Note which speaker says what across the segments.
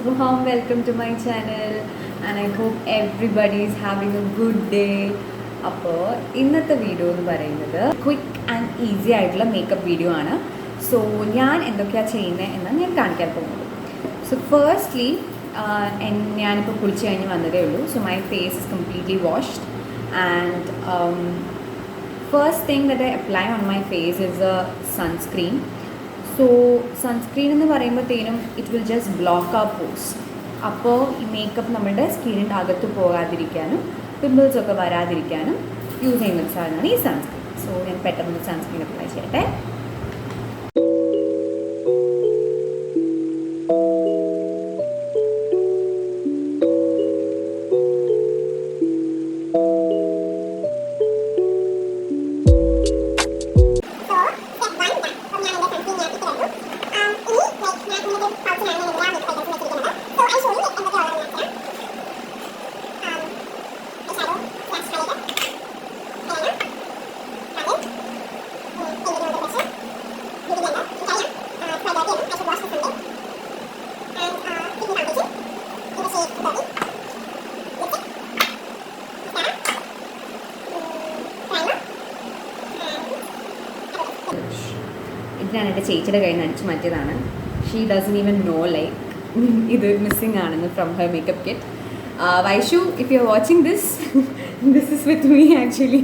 Speaker 1: warm welcome to my channel and I hope everybody is having a good day. അപ്പോൾ ഇന്നത്തെ video എന്ന് പറയുന്നത് quick and easy ആയിട്ടുള്ള makeup video ആണ്. So ഞാൻ എന്തൊക്കെയാണ് ചെയ്യുന്നത് എന്നാണ് ഞാൻ കാണിക്കാൻ പോകുന്നത്. സോ ഫസ്റ്റ്ലി ഞാനിപ്പോൾ കുളിച്ച് കഴിഞ്ഞ് വന്നതേ ഉള്ളൂ. So my face is completely washed and first thing that I apply on my face is a sunscreen. So sunscreen എന്ന് പറയുമ്പോഴത്തേനും ഇറ്റ് വിൽ ജസ്റ്റ് ബ്ലോക്ക് ആ പോസ്. അപ്പോൾ ഈ മേക്കപ്പ് നമ്മുടെ സ്കിന്നിൻ്റെ അകത്ത് പോകാതിരിക്കാനും പിമ്പിൾസൊക്കെ വരാതിരിക്കാനും യൂസ് ചെയ്യുന്ന ഒരു സാധനമാണ് ഈ സൺസ്ക്രീൻ. സോ ഞാൻ പെട്ടെന്ന് സൺസ്ക്രീൻ അപ്ലൈ ചെയ്യട്ടെ. ഇത് ഞാൻ എൻ്റെ ചേച്ചിയുടെ കയ്യിൽ നിന്ന് അടിച്ചു മാറ്റിയതാണ്. She doesn't even know like ഇത് മിസ്സിങ് ആണെന്ന് from her makeup kit. Vaishu, if you are watching this is with me actually.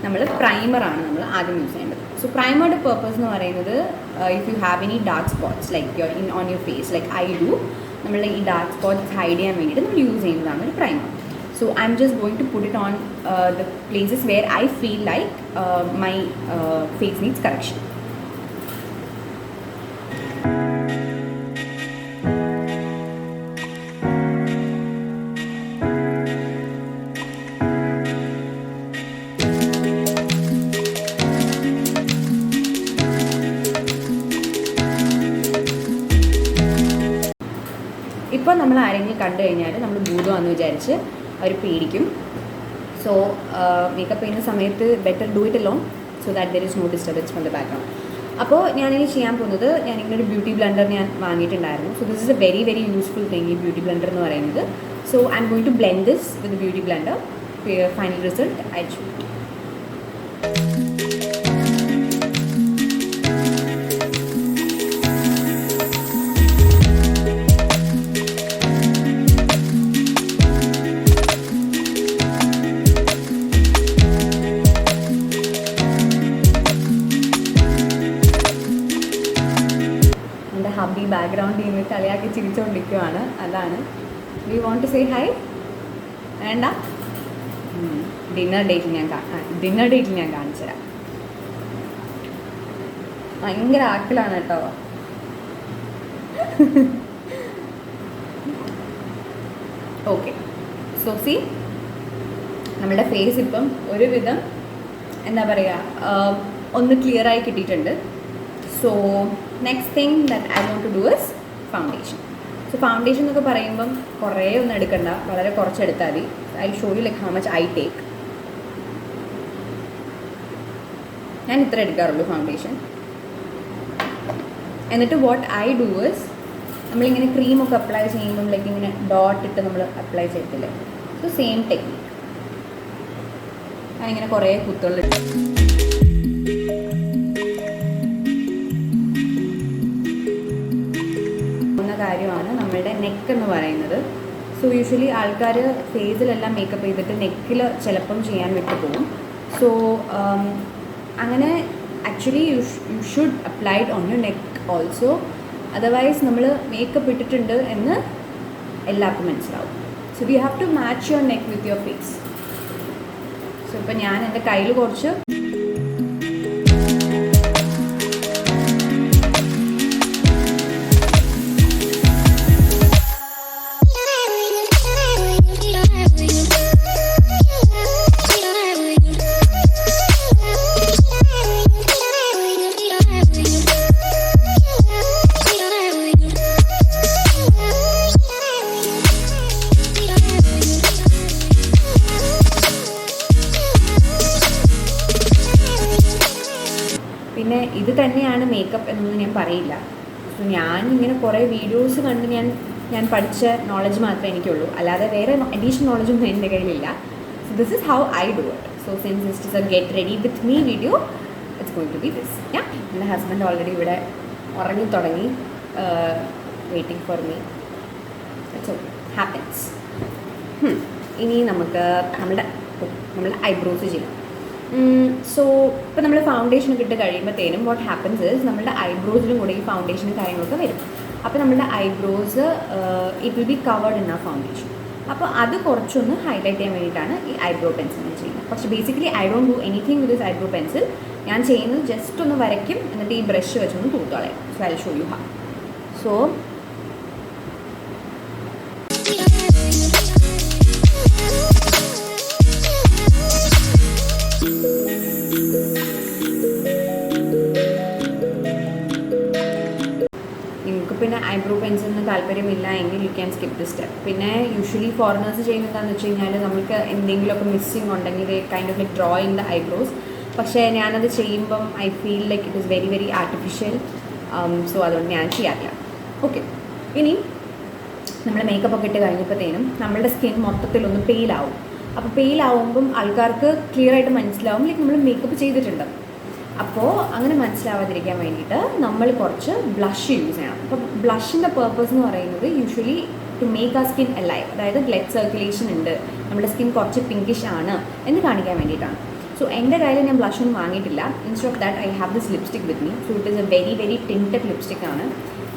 Speaker 1: നമ്മൾ പ്രൈമറാണ് നമ്മൾ ആദ്യം യൂസ് ചെയ്യേണ്ടത്. സോ പ്രൈമറുടെ പേർപ്പസ് എന്ന് പറയുന്നത് if you have any dark spots like your on your face like I do, നമ്മളുടെ ഈ ഡാർക്ക് സ്പോട്ട്സ് ഹൈഡ് ചെയ്യാൻ വേണ്ടിയിട്ട് നമ്മൾ യൂസ് ചെയ്യുന്നതാണ് ഒരു primer. So I'm just going to put it on the places where I feel like my face needs correction. ഇപ്പോൾ നമ്മൾ ആരെങ്കിലും കണ്ടു കഴിഞ്ഞാൽ നമ്മൾ ഭൂതമാണെന്ന് വിചാരിച്ച് അവർ പേടിക്കും. സോ മേക്കപ്പ് ചെയ്യുന്ന സമയത്ത് better do it alone so that there is no disturbance from the background. അപ്പോൾ ഞാനിനി ചെയ്യാൻ പോകുന്നത്, ഞാനിങ്ങനെ ഒരു ബ്യൂട്ടി ബ്ലെൻഡർ ഞാൻ വാങ്ങിയിട്ടുണ്ടായിരുന്നു. So this is a very very useful thing, ഈ ബ്യൂട്ടി ബ്ലെൻഡർ എന്ന് പറയുന്നത്. So I'm going to blend this with beauty blender. Final result I show. Hubby ബാക്ക്ഗ്രൗണ്ടിൽ നിന്ന് കളിയാക്കി ചിരിച്ചുകൊണ്ടിരിക്കുകയാണ്. അതാണ്. We want to say hi? വേണ്ട, ഡിന്നർ ഡേറ്റിൽ ഞാൻ കാണിച്ചു തരാം. ഭയങ്കര ആക്കലാണ് കേട്ടോ. ഓക്കെ, സോ സി നമ്മുടെ ഫേസ് ഇപ്പം ഒരുവിധം എന്താ പറയുക ഒന്ന് ക്ലിയറായി കിട്ടിയിട്ടുണ്ട്. So next thing that I want to do is foundation. So foundation എന്നൊക്കെ പറയുമ്പം കുറേ ഒന്നും എടുക്കണ്ട, വളരെ കുറച്ച് എടുത്താൽ മതി. I show you like how much I take. ഞാൻ ഇത്ര എടുക്കാറുള്ളൂ ഫൗണ്ടേഷൻ. എന്നിട്ട് വാട്ട് ഐ ഡു ഇസ്, നമ്മളിങ്ങനെ ക്രീമൊക്കെ അപ്ലൈ ചെയ്യുമ്പം ലൈക്ക് ഇങ്ങനെ ഡോട്ട് ഇട്ട് നമ്മൾ അപ്ലൈ ചെയ്യത്തില്ലേ, സോ സെയിം ടെക്നിക്ക്. ഞാനിങ്ങനെ കുറേ കുത്തുകളിട്ട് കാര്യമാണ് നമ്മളുടെ നെക്ക് എന്ന് പറയുന്നത്. സോ യൂഷ്വലി ആൾക്കാർ ഫേസിലെല്ലാം മേക്കപ്പ് ചെയ്തിട്ട് നെക്കിൽ ചിലപ്പം ചെയ്യാൻ വിട്ടുപോകും. സോ അങ്ങനെ actually you should applied on your neck also. Otherwise നമ്മൾ മേക്കപ്പ് ഇട്ടിട്ടുണ്ട് എന്ന് എല്ലാവർക്കും മനസ്സിലാവും. So we have to match your neck with your face. So ഇപ്പം ഞാൻ എൻ്റെ കയ്യിൽ കുറച്ച് പിന്നെ ഇത് തന്നെയാണ് മേക്കപ്പ് എന്നൊന്നും ഞാൻ പറയില്ല. സോ ഞാൻ ഇങ്ങനെ കുറേ വീഡിയോസ് കണ്ട് ഞാൻ പഠിച്ച നോളജ് മാത്രമേ എനിക്കുള്ളൂ, അല്ലാതെ വേറെ അഡീഷണൽ നോളജൊന്നും എൻ്റെ കയ്യിലില്ല. So this is how I do it. So since this is a get ready with me video, it's going to be this. എൻ്റെ ഹസ്ബൻഡ് ഓൾറെഡി ഇവിടെ ഉറങ്ങി തുടങ്ങി, waiting for me. It's okay, happens. ഇനി നമുക്ക് നമ്മുടെ ഐബ്രോസ് ചെയ്യാം. So ഇപ്പോൾ നമ്മൾ ഫൗണ്ടേഷനൊക്കെ ഇട്ട് കഴിയുമ്പോഴത്തേനും വാട്ട് ഹാപ്പൻസ് ഇസ് നമ്മുടെ ഐബ്രോസിലും കൂടെ ഈ ഫൗണ്ടേഷനും കാര്യങ്ങളൊക്കെ വരും. അപ്പോൾ നമ്മുടെ eyebrows it will be covered in ആ ഫൗണ്ടേഷൻ. അപ്പോൾ അത് കുറച്ചൊന്ന് ഹൈലൈറ്റ് ചെയ്യാൻ വേണ്ടിയിട്ടാണ് ഈ ഐബ്രോ പെൻസിൽ ഞാൻ ചെയ്യുന്നത്. പക്ഷേ basically I don't do anything with this eyebrow pencil. ഞാൻ ചെയ്യുന്നത് ജസ്റ്റ് ഒന്ന് വരയ്ക്കും, എന്നിട്ട് ഈ ബ്രഷ് വെച്ചൊന്ന് തൂത്തോളയും. So I will show you how. So നിങ്ങൾക്ക് പിന്നെ ഐബ്രോ പെൻസിലിന് താല്പര്യമില്ല എങ്കിൽ you can skip this step. പിന്നെ യൂഷ്വലി ഫോറിനേഴ്സ് ചെയ്യുന്നത് എന്താണെന്ന് വെച്ച് കഴിഞ്ഞാൽ നമുക്ക് എന്തെങ്കിലുമൊക്കെ മിസ്സിങ് ഉണ്ടെങ്കിൽ kind of like drawing the eyebrows. പക്ഷേ ഞാനത് ചെയ്യുമ്പം I feel like it is very very artificial. So അതുകൊണ്ട് ഞാൻ ചെയ്യാറില്ല. ഓക്കെ, ഇനി നമ്മൾ മേക്കപ്പ് ഒക്കെ ഇട്ട് കഴിഞ്ഞപ്പോഴത്തേനും നമ്മളുടെ സ്കിൻ മൊത്തത്തിലൊന്ന് പെയിലാവും. അപ്പോൾ പെയിലാവുമ്പം ആൾക്കാർക്ക് ക്ലിയർ ആയിട്ട് മനസ്സിലാവും ലൈക്ക് നമ്മൾ മേക്കപ്പ് ചെയ്തിട്ടുണ്ട്. അപ്പോൾ അങ്ങനെ മനസ്സിലാവാതിരിക്കാൻ വേണ്ടിയിട്ട് നമ്മൾ കുറച്ച് ബ്ലഷ് യൂസ് ചെയ്യണം. അപ്പോൾ ബ്ലഷിൻ്റെ പേർപ്പസ് എന്ന് പറയുന്നത് യൂഷ്വലി ടു മേക്ക് ആ സ്കിൻ അലൈവ്, അതായത് ബ്ലഡ് സർക്കുലേഷൻ ഉണ്ട്, നമ്മുടെ സ്കിൻ കുറച്ച് പിങ്കിഷ് ആണ് എന്ന് കാണിക്കാൻ വേണ്ടിയിട്ടാണ്. സോ എൻ്റെ കയ്യിൽ ഞാൻ ബ്ലഷ് ഒന്നും വാങ്ങിയിട്ടില്ല. Instead of that I have this lipstick with me. So it is a very very tinted lipstick ആണ്.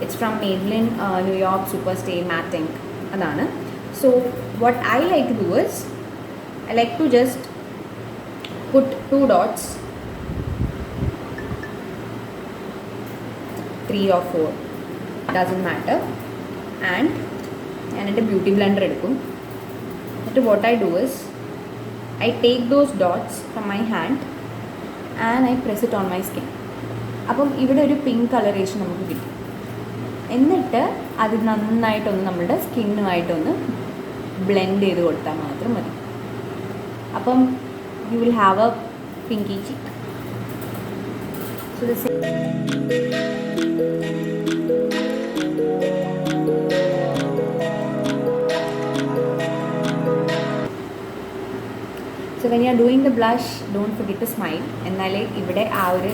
Speaker 1: It's from Maybelline New York super stay matte ink. അതാണ്. So what I like to do is I like to just put 2 dots, 3 or 4, doesn't matter, and ഞാൻ എൻ്റെ beauty blender എടുക്കും. എന്നിട്ട് what I do is I take those dots from my hand and I press it on my skin. അപ്പം ഇവിടെ ഒരു pink colouration നമുക്ക് കിട്ടും. എന്നിട്ട് അത് നന്നായിട്ടൊന്ന് നമ്മുടെ സ്കിന്നുമായിട്ടൊന്ന് ബ്ലെൻഡ് ചെയ്ത് കൊടുത്താൽ മാത്രം മതി. അപ്പം you will have a pinky cheek. So this is so when you are doing the blush, don't forget to smile. എന്നാലേ ഇവിടെ ആ ഒരു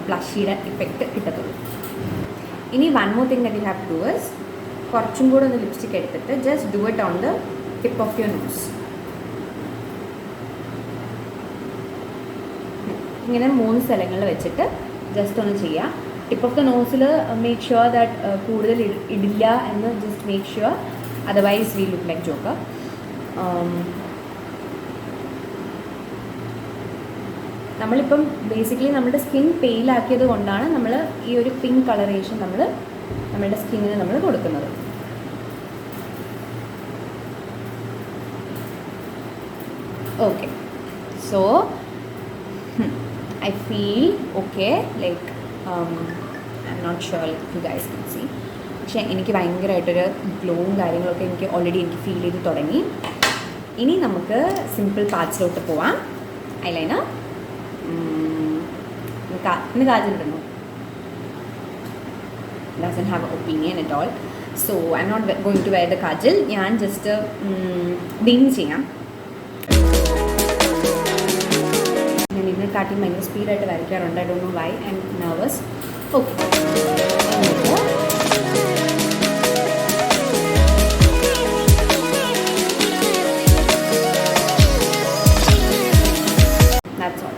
Speaker 1: ബ്ലഷിയുടെ ഇഫക്റ്റ് കിട്ടത്തുള്ളൂ. ഇനി one more thing that you have to do is കുറച്ചും കൂടെ ഒന്ന് ലിപ്സ്റ്റിക് എടുത്തിട്ട് just do it on the tip of your nose. ഇങ്ങനെ 3 സ്ഥലങ്ങളിൽ വെച്ചിട്ട് ജസ്റ്റ് ഒന്ന് ചെയ്യാം. Tip of the nozzle make sure that കൂടുതൽ ഇടില്ല എന്ന് just make sure, otherwise we look like Joker. നമ്മളിപ്പം ബേസിക്കലി നമ്മുടെ സ്കിൻ പെയിലാക്കിയത് കൊണ്ടാണ് നമ്മൾ ഈ ഒരു പിങ്ക് കളറേഷൻ നമ്മളുടെ സ്കിന്നിന് നമ്മൾ കൊടുക്കുന്നത്. Okay, so I feel okay, like I'm not sure if you guys can see. പക്ഷേ എനിക്ക് ഭയങ്കരമായിട്ടൊരു ഗ്ലോവും കാര്യങ്ങളൊക്കെ എനിക്ക് ഫീൽ ചെയ്ത് തുടങ്ങി. ഇനി നമുക്ക് സിമ്പിൾ പാർട്സിലോട്ട് പോവാം. ഐലൈനർ ഇന്ന് കാജലിടുന്നു. doesn't have an opinion at all, so I'm not going to wear the kajal. ഞാൻ ജസ്റ്റ് ബിങ് ചെയ്യാം. ഞാൻ ഇതിനെക്കാട്ടി ഭയങ്കര സ്പീഡായിട്ട് വരയ്ക്കാറുണ്ട്. I don't know why, I'm nervous. Okay, that's all.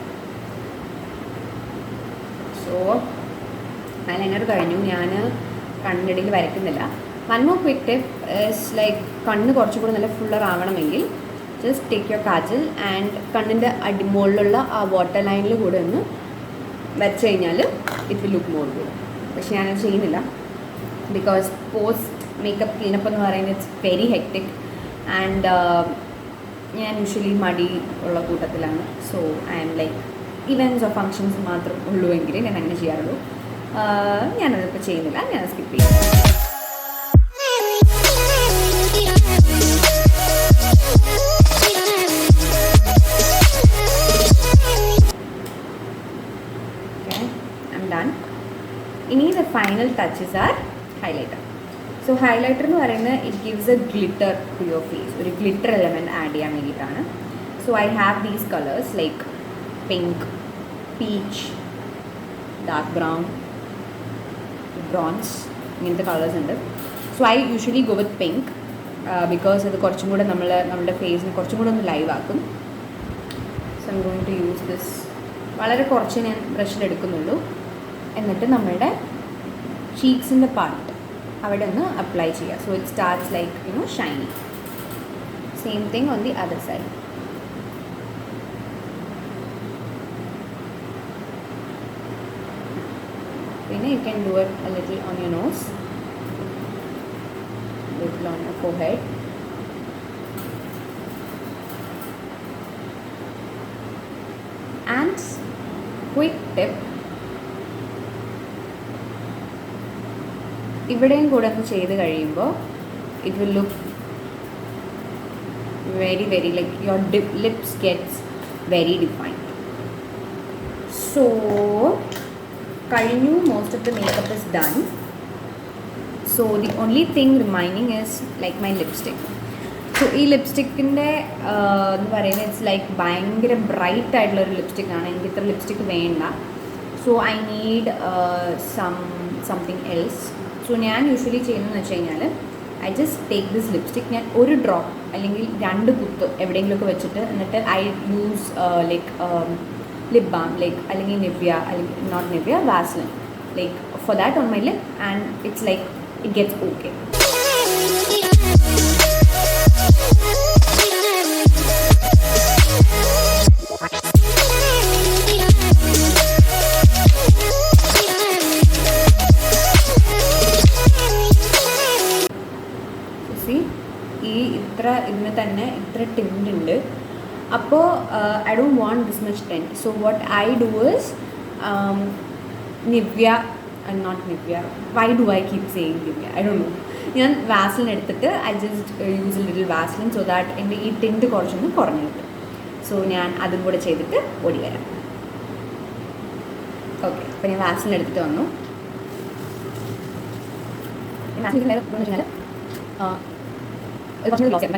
Speaker 1: So eyeliner കഴിഞ്ഞു. ഞാൻ കണ്ണിടയിൽ വരയ്ക്കുന്നില്ല. One more quick tip is like കണ്ണ് കുറച്ചുകൂടി നല്ല ഫുള്ളർ ആവണമെങ്കിൽ just take your kajal and കണ്ണിൻ്റെ മുകളിലുള്ള ആ വാട്ടർ ലൈനിൽ കൂടെ ഒന്ന് വരച്ച് കഴിഞ്ഞാൽ it will look more good. പക്ഷെ ഞാനത് ചെയ്യുന്നില്ല ബിക്കോസ് പോസ്റ്റ് മേക്കപ്പ് ക്ലീനപ്പ് എന്ന് പറയുന്നത് ഇറ്റ്സ് വെരി ഹെക്റ്റിക് ആൻഡ് ഞാൻ യൂഷ്വലി മടി ഉള്ള കൂട്ടത്തിലാണ്. So I am like events of functions മാത്രം ഉള്ളുവെങ്കിൽ ഞാൻ അങ്ങനെ ചെയ്യാറുള്ളൂ. ഞാനതിപ്പോൾ ചെയ്യുന്നില്ല, ഞാൻ സ്കിപ്പ് ചെയ്യും. ഇനി the final touches are highlighter. So highlighter എന്ന് പറയുന്നത് it gives a glitter to your face. ഒരു glitter element ആഡ് ചെയ്യാൻ വേണ്ടിയിട്ടാണ്. So I have these colors like pink, peach, dark brown, bronze, ഇങ്ങനത്തെ കളേഴ്സ് ഉണ്ട്. So I usually go with pink because അത് കുറച്ചും കൂടെ നമ്മുടെ ഫേസിന് കുറച്ചും കൂടെ ഒന്ന് ലൈവ് ആക്കും. So I'm going to use this. വളരെ കുറച്ച് ഞാൻ ബ്രഷിൽ എടുക്കുന്നുള്ളൂ. എന്നിട്ട് നമ്മളുടെ ചീക്സിൻ്റെ പാർട്ട് അവിടെ ഒന്ന് അപ്ലൈ ചെയ്യുക. So it starts like Shiny. Same thing on the other side. പിന്നെ you can do it a little on your nose, a little on your forehead. And quick tip, ഇവിടെയും കൂടെ ഒന്ന് ചെയ്ത് കഴിയുമ്പോൾ it will look very very like your lips gets very defined. So കഴിഞ്ഞു, most of the makeup is done. So the only thing remaining is like my lipstick. So ഈ ലിപ്സ്റ്റിക്കിൻ്റെ എന്ന് പറയുന്നത് it's like ഭയങ്കര ബ്രൈറ്റ് ആയിട്ടുള്ളൊരു ലിപ്സ്റ്റിക്കാണ്. എനിക്ക് ഇത്ര lipstick വേണ്ട. So I need something else. So ഞാൻ യൂഷ്വലി ചെയ്യുന്നതെന്ന് വെച്ച് കഴിഞ്ഞാൽ I just take this lipstick. ഞാൻ ഒരു ഡ്രോപ്പ് അല്ലെങ്കിൽ 2 കുത്ത് എവിടെയെങ്കിലുമൊക്കെ വെച്ചിട്ട് എന്നിട്ട് I use like lip balm, like അല്ലെങ്കിൽ Nivea, not Nivea, Vaseline, like for that on my lip, and it's like it gets okay. So see, ഇതിന് തന്നെ ഇത്ര ടിൻറ്റ് ഉണ്ട്. അപ്പോൾ I don't want this much tint. So what I do is Nivea and not Nivea. Why do I keep saying Nivea? I don't know. ഞാൻ Vaseline എടുത്തിട്ട് I just use a little Vaseline so that എൻ്റെ ഈ tint കുറച്ചൊന്ന് കുറഞ്ഞു കിട്ടും. So ഞാൻ അതും കൂടെ ചെയ്തിട്ട് ഓടി വരാം. ഓക്കെ, അപ്പോൾ ഞാൻ വാസലിൻ എടുത്തിട്ട് വന്നു.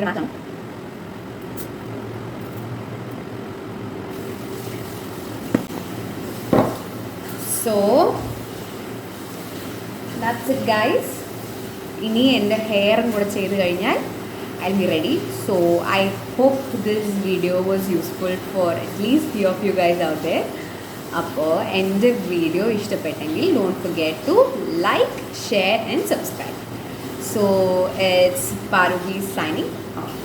Speaker 1: മാറ്റാം. So that's it guys. ഇനി എൻ്റെ ഹെയറും കൂടെ ചെയ്ത് കഴിഞ്ഞാൽ I'll be ready. So I hope this video was useful for at least few of you guys out there. അപ്പോൾ എൻ്റെ വീഡിയോ ഇഷ്ടപ്പെട്ടെങ്കിൽ don't forget to like, share and subscribe. So it's Paruvi signing off.